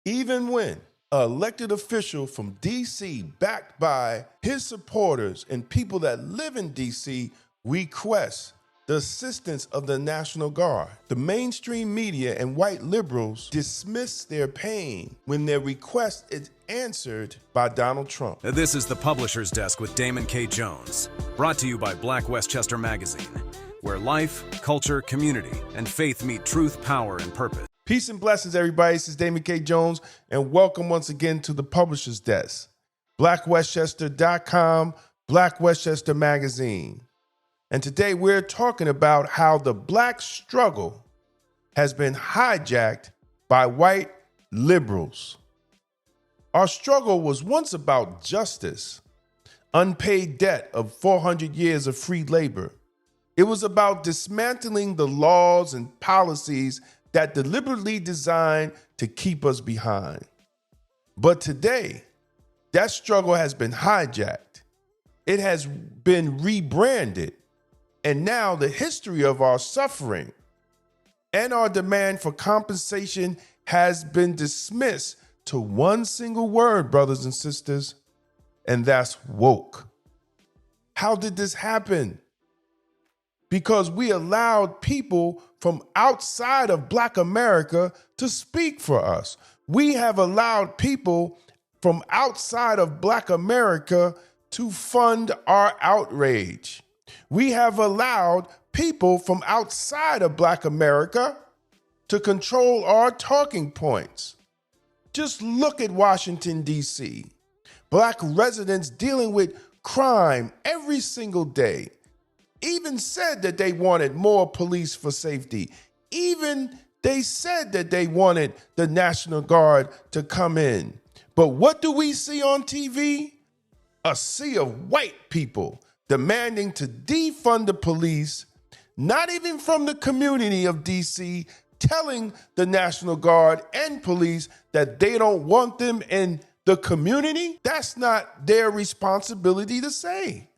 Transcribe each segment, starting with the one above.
Even when an elected official from D.C., backed by his supporters and people that live in D.C., requests the assistance of the National Guard, the mainstream media and white liberals dismiss their pain when their request is answered by Donald Trump. This is the Publisher's Desk with Damon K. Jones, brought to you by Black Westchester Magazine, where life, culture, community, and faith meet truth, power, and purpose. Peace and blessings, everybody. This is Damon K. Jones, and welcome once again to the Publisher's Desk. BlackWestchester.com, Black Westchester Magazine. And today we're talking about how the black struggle has been hijacked by white liberals. Our struggle was once about justice, unpaid debt of 400 years of free labor. It was about dismantling the laws and policies that deliberately designed to keep us behind. But today, that struggle has been hijacked. It has been rebranded. And now the history of our suffering and our demand for compensation has been dismissed to one single word, brothers and sisters, and that's woke. How did this happen? Because we allowed people from outside of Black America to speak for us. We have allowed people from outside of Black America to fund our outrage. We have allowed people from outside of Black America to control our talking points. Just look at Washington, D.C. Black residents dealing with crime every single day. Even said that they wanted more police for safety. Even they said that they wanted the National Guard to come in. But what do we see on TV? A sea of white people demanding to defund the police, not even from the community of D.C., telling the National Guard and police that they don't want them in the community. That's not their responsibility to say.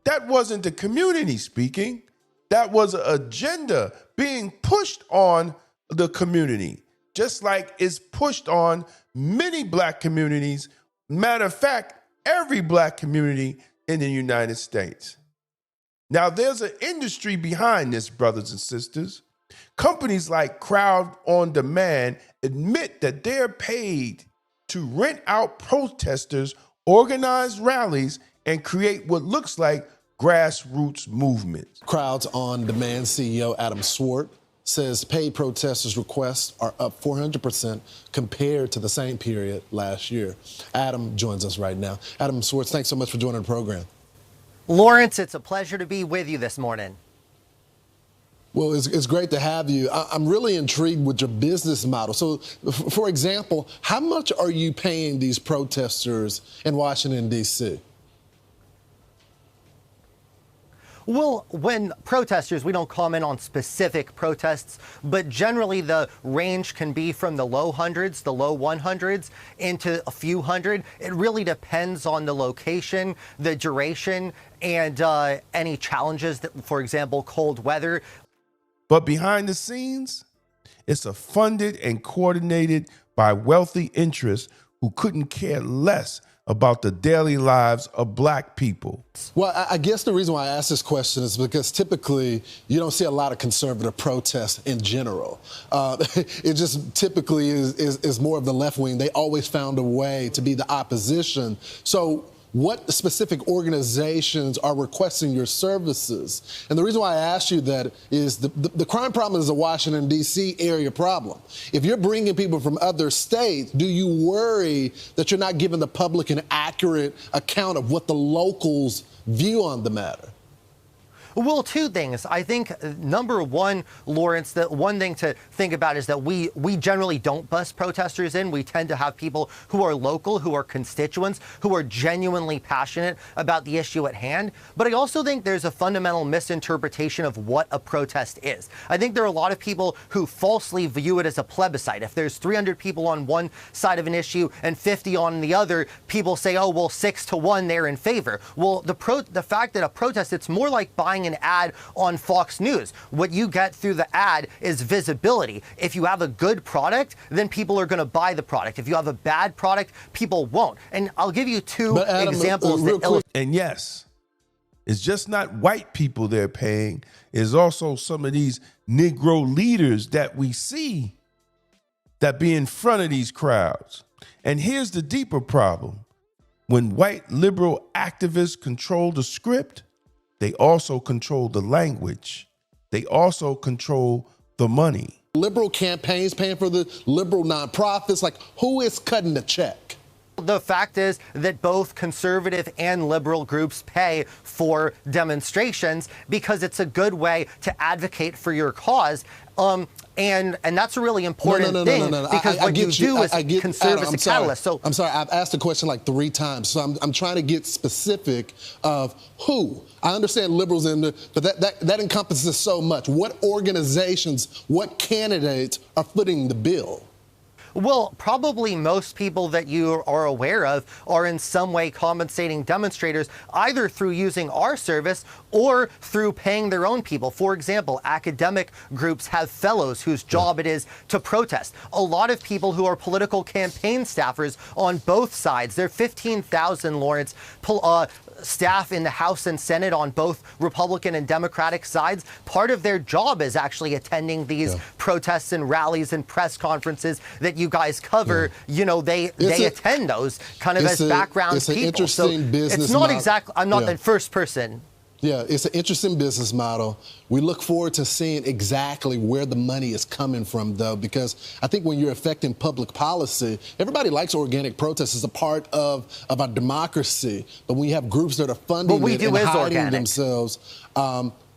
That wasn't the community speaking. That was an agenda being pushed on the community, just like it's pushed on many Black communities. Matter of fact, every Black community in the United States. Now, there's an industry behind this, brothers and sisters. Companies like Crowd on Demand admit that they're paid to rent out protesters, organize rallies, and create what looks like grassroots movements. Crowds on Demand CEO Adam Swart says paid protesters' requests are up 400% compared to the same period last year. Adam joins us right now. Adam Swart, thanks so much for joining the program. Lawrence, it's a pleasure to be with you this morning. Well, it's great to have you. I'm really intrigued with your business model. So, for example, how much are you paying these protesters in Washington, D.C.? Well, when protesters, we don't comment on specific protests, but generally the range can be from the low hundreds, the low 100s, into a few hundred. It really depends on the location, the duration, and any challenges that, for example, cold weather. But behind the scenes, it's funded and coordinated by wealthy interests who couldn't care less about the daily lives of Black people. Well, I guess the reason why I ask this question is because typically you don't see a lot of conservative protests in general. It just typically is more of the left wing. They always found a way to be the opposition. So what specific organizations are requesting your services? And the reason why I ask you that is the crime problem is a Washington, D.C. area problem. If you're bringing people from other states, do you worry that you're not giving the public an accurate account of what the locals view on the matter? Well, two things. I think, number one, Lawrence, the one thing to think about is that we generally don't bus protesters in. We tend to have people who are local, who are constituents, who are genuinely passionate about the issue at hand. But I also think there's a fundamental misinterpretation of what a protest is. I think there are a lot of people who falsely view it as a plebiscite. If there's 300 people on one side of an issue and 50 on the other, people say, oh, well, 6-1, they're in favor. Well, the fact that a protest, it's more like buying running an ad on Fox News. What you get through the ad is visibility. If you have a good product, then people are going to buy the product. If you have a bad product, people won't. And I'll give you two examples that illustrate. And yes, it's just not white people they're paying. It's also some of these Negro leaders that we see that be in front of these crowds. And here's the deeper problem. When white liberal activists control the script, they also control the language. They also control the money. Liberal campaigns paying for the liberal nonprofits, like who is cutting the check? The fact is that both conservative and liberal groups pay for demonstrations because it's a good way to advocate for your cause. And that's a really important thing because what you do is conserve as a catalyst. So I'm sorry, I've asked the question like 3 times, so I'm trying to get specific of who. I understand liberals in there, but that encompasses so much. What organizations, what candidates are footing the bill? Well, probably most people that you are aware of are in some way compensating demonstrators, either through using our service or through paying their own people. For example, academic groups have fellows whose job it is to protest. A lot of people who are political campaign staffers on both sides. There are 15,000, Lawrence, staff in the House and Senate on both Republican and Democratic sides. Part of their job is actually attending these protests and rallies and press conferences that you guys cover. You know, they attend those kind of as background it's an people. Interesting business it's not model. exactly, I'm not the first person. Yeah, it's an interesting business model. We look forward to seeing exactly where the money is coming from, though, because I think when you're affecting public policy, everybody likes organic protest. It's a part of our democracy. But when you have groups that are funding it and hiding themselves,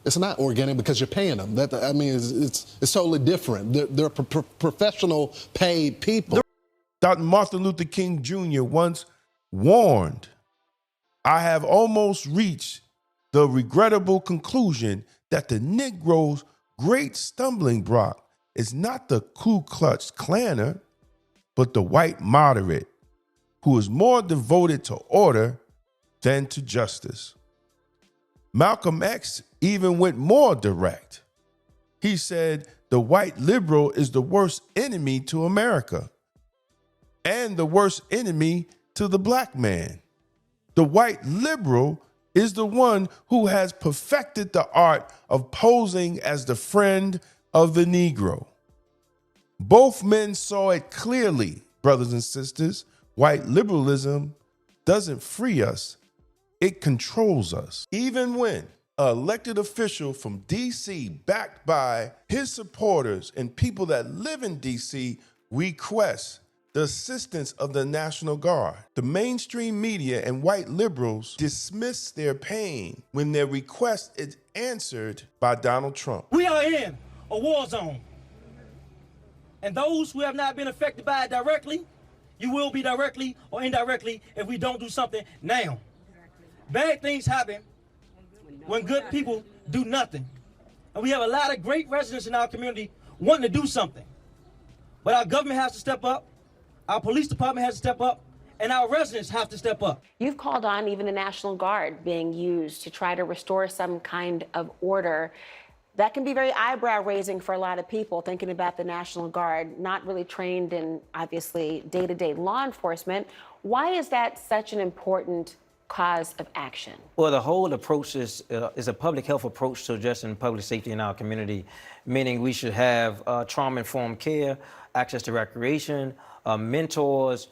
it's not organic because you're paying them. It's totally different. They're professional, paid people. Dr. Martin Luther King Jr. once warned, "I have almost reached the regrettable conclusion that the Negro's great stumbling block is not the Ku Klux Klaner, but the white moderate, who is more devoted to order than to justice." Malcolm X even went more direct. He said the white liberal is the worst enemy to America and the worst enemy to the black man. The white liberal is the one who has perfected the art of posing as the friend of the Negro. Both men saw it clearly, brothers and sisters. White liberalism doesn't free us, it controls us. Even when an elected official from D.C., backed by his supporters and people that live in D.C., requests the assistance of the National Guard, the mainstream media and white liberals dismiss their pain when their request is answered by Donald Trump. We are in a war zone. And those who have not been affected by it directly, you will be directly or indirectly if we don't do something now. Bad things happen when good people do nothing. And we have a lot of great residents in our community wanting to do something. But our government has to step up. Our police department has to step up, and our residents have to step up. You've called on even the National Guard being used to try to restore some kind of order. That can be very eyebrow-raising for a lot of people, thinking about the National Guard, not really trained in, obviously, day-to-day law enforcement. Why is that such an important cause of action? Well, the whole approach is a public health approach to addressing public safety in our community, meaning we should have trauma-informed care, access to recreation, mentors,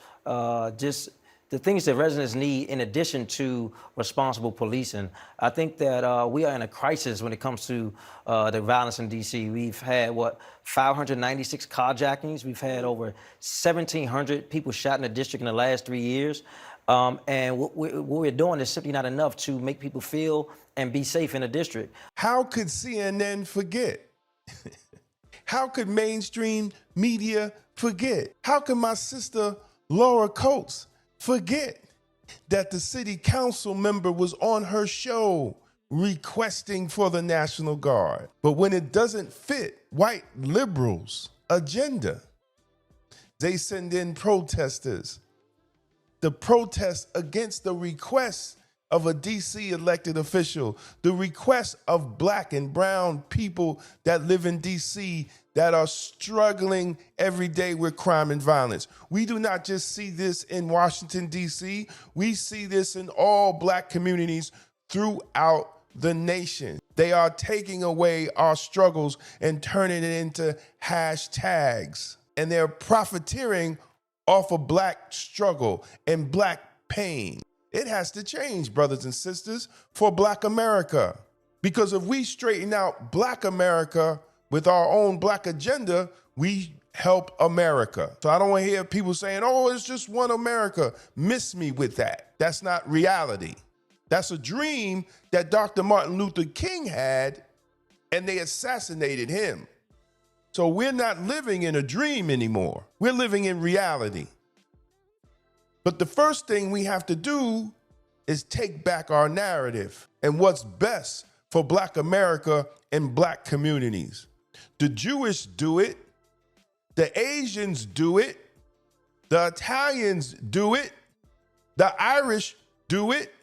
just the things that residents need in addition to responsible policing. I think that we are in a crisis when it comes to the violence in D.C. We've had, 596 carjackings. We've had over 1,700 people shot in the district in the last 3 years. And what we're doing is simply not enough to make people feel and be safe in the district. How could CNN forget? How could mainstream media forget? How can my sister Laura Coates forget that the city council member was on her show requesting for the National Guard? But when it doesn't fit white liberals' agenda, they send in protesters. The protest against the request of a DC elected official, the request of black and brown people that live in DC that are struggling every day with crime and violence. We do not just see this in Washington, DC. We see this in all black communities throughout the nation. They are taking away our struggles and turning it into hashtags. And they're profiteering off of black struggle and black pain. It has to change, brothers and sisters, for black America. Because if we straighten out black America with our own black agenda, we help America. So I don't want to hear people saying, oh, it's just one America. Miss me with that. That's not reality. That's a dream that Dr. Martin Luther King had, and they assassinated him. So we're not living in a dream anymore. We're living in reality. But the first thing we have to do is take back our narrative and what's best for black America and black communities. The Jewish do it. The Asians do it. The Italians do it. The Irish do it.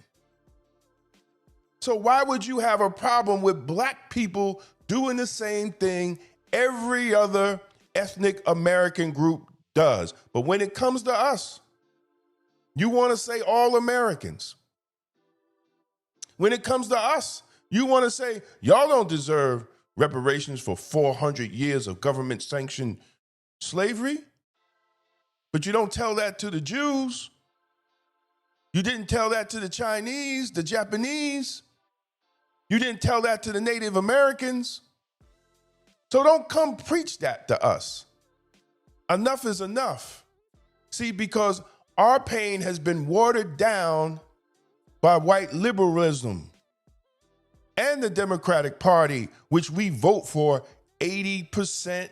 So why would you have a problem with black people doing the same thing every other ethnic American group does? But when it comes to us, you want to say all Americans. When it comes to us, you want to say y'all don't deserve reparations for 400 years of government-sanctioned slavery. But you don't tell that to the Jews. You didn't tell that to the Chinese, the Japanese. You didn't tell that to the Native Americans. So don't come preach that to us. Enough is enough. See, because our pain has been watered down by white liberalism and the Democratic Party, which we vote for 80%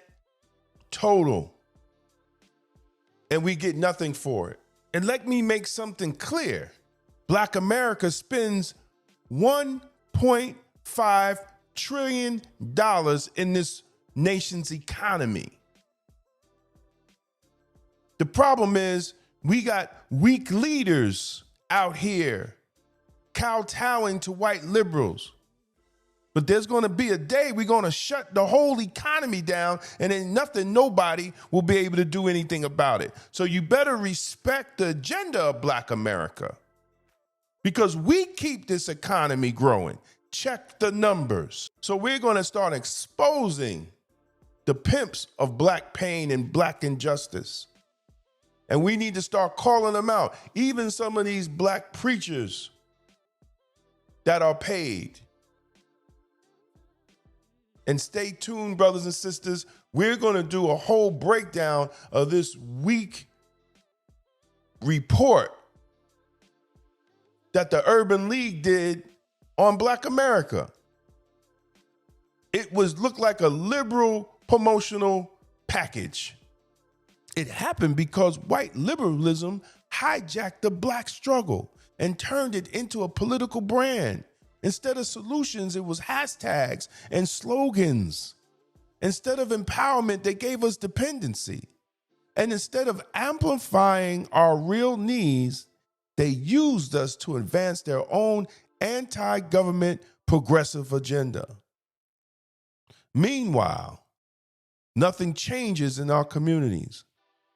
total. And we get nothing for it. And let me make something clear. Black America spends $1.5 trillion in this nation's economy. The problem is we got weak leaders out here kowtowing to white liberals. But there's going to be a day we're going to shut the whole economy down, and then nobody will be able to do anything about it. So you better respect the agenda of black America, because we keep this economy growing. Check the numbers. So we're going to start exposing the pimps of black pain and black injustice. And we need to start calling them out. Even some of these black preachers that are paid. And stay tuned, brothers and sisters. We're going to do a whole breakdown of this week report that the Urban League did on Black America. It looked like a liberal promotional package. It happened because white liberalism hijacked the black struggle and turned it into a political brand. Instead of solutions, it was hashtags and slogans. Instead of empowerment, they gave us dependency. And instead of amplifying our real needs, they used us to advance their own anti-government progressive agenda. Meanwhile, nothing changes in our communities.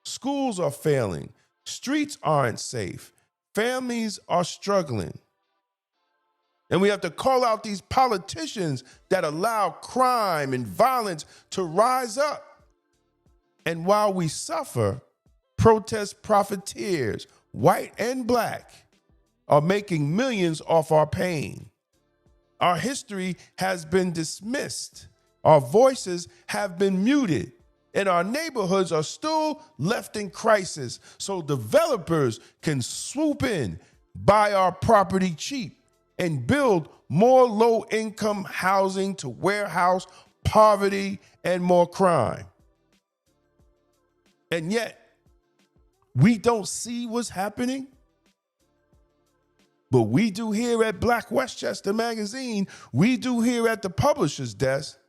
Schools are failing. Streets aren't safe. Families are struggling. And we have to call out these politicians that allow crime and violence to rise up. And while we suffer, protest profiteers, white and black, are making millions off our pain. Our history has been dismissed. Our voices have been muted. And our neighborhoods are still left in crisis. So developers can swoop in, buy our property cheap, and build more low-income housing to warehouse poverty and more crime. And yet, we don't see what's happening. But we do here at Black Westchester Magazine, we do here at the publisher's desk.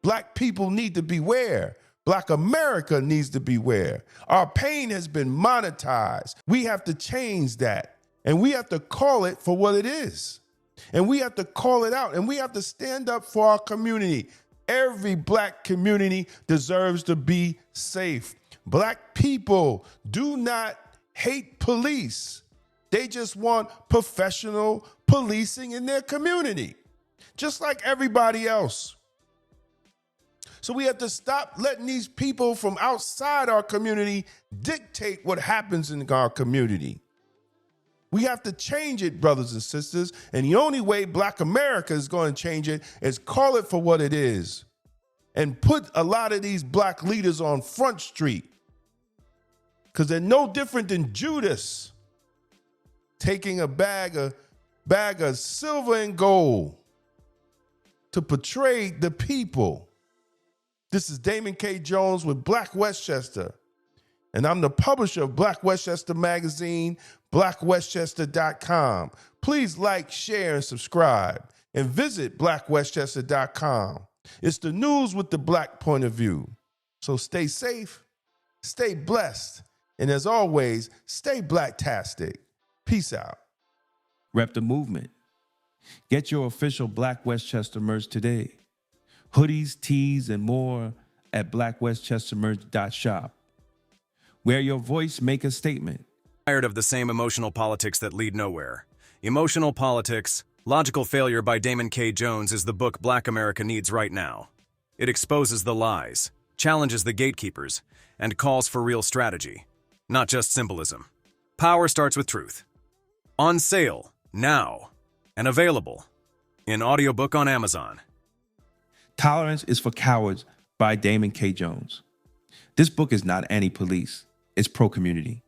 Black people need to beware. Black America needs to beware. Our pain has been monetized. We have to change that. And we have to call it for what it is. And we have to call it out. And we have to stand up for our community. Every black community deserves to be safe. Black people do not hate police. They just want professional policing in their community, just like everybody else. So we have to stop letting these people from outside our community dictate what happens in our community. We have to change it, brothers and sisters. And the only way Black America is going to change it is call it for what it is and put a lot of these black leaders on Front Street, because they're no different than Judas taking a bag of silver and gold to portray the people. This is Damon K. Jones with Black Westchester, and I'm the publisher of Black Westchester Magazine, blackwestchester.com. Please like, share, and subscribe, and visit blackwestchester.com. It's the news with the black point of view. So stay safe, stay blessed, and as always, stay blacktastic. Peace out. Rep the movement. Get your official Black Westchester merch today. Hoodies, tees, and more at blackwestchestermerch.shop. Wear your voice, make a statement. Tired of the same emotional politics that lead nowhere. Emotional Politics, Logical Failure by Damon K. Jones is the book Black America needs right now. It exposes the lies, challenges the gatekeepers, and calls for real strategy, not just symbolism. Power starts with truth. On sale, now, and available in audiobook on Amazon. Tolerance is for Cowards by Damon K. Jones. This book is not anti-police, it's pro-community.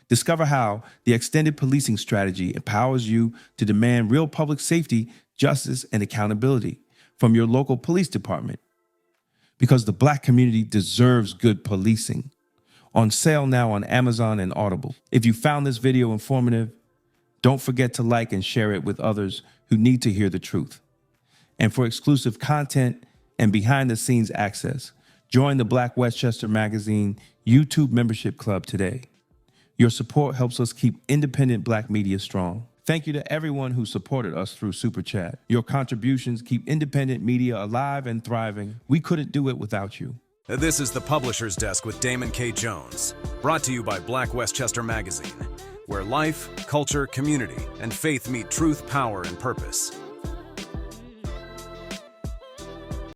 Discover how the extended policing strategy empowers you to demand real public safety, justice, and accountability from your local police department. Because the Black community deserves good policing. On sale now on Amazon and Audible. If you found this video informative, don't forget to like and share it with others who need to hear the truth. And for exclusive content and behind-the-scenes access, join the Black Westchester Magazine YouTube membership club today. Your support helps us keep independent Black media strong. Thank you to everyone who supported us through Super Chat. Your contributions keep independent media alive and thriving. We couldn't do it without you. This is the Publisher's Desk with Damon K. Jones, brought to you by Black Westchester Magazine, where life, culture, community, and faith meet truth, power, and purpose.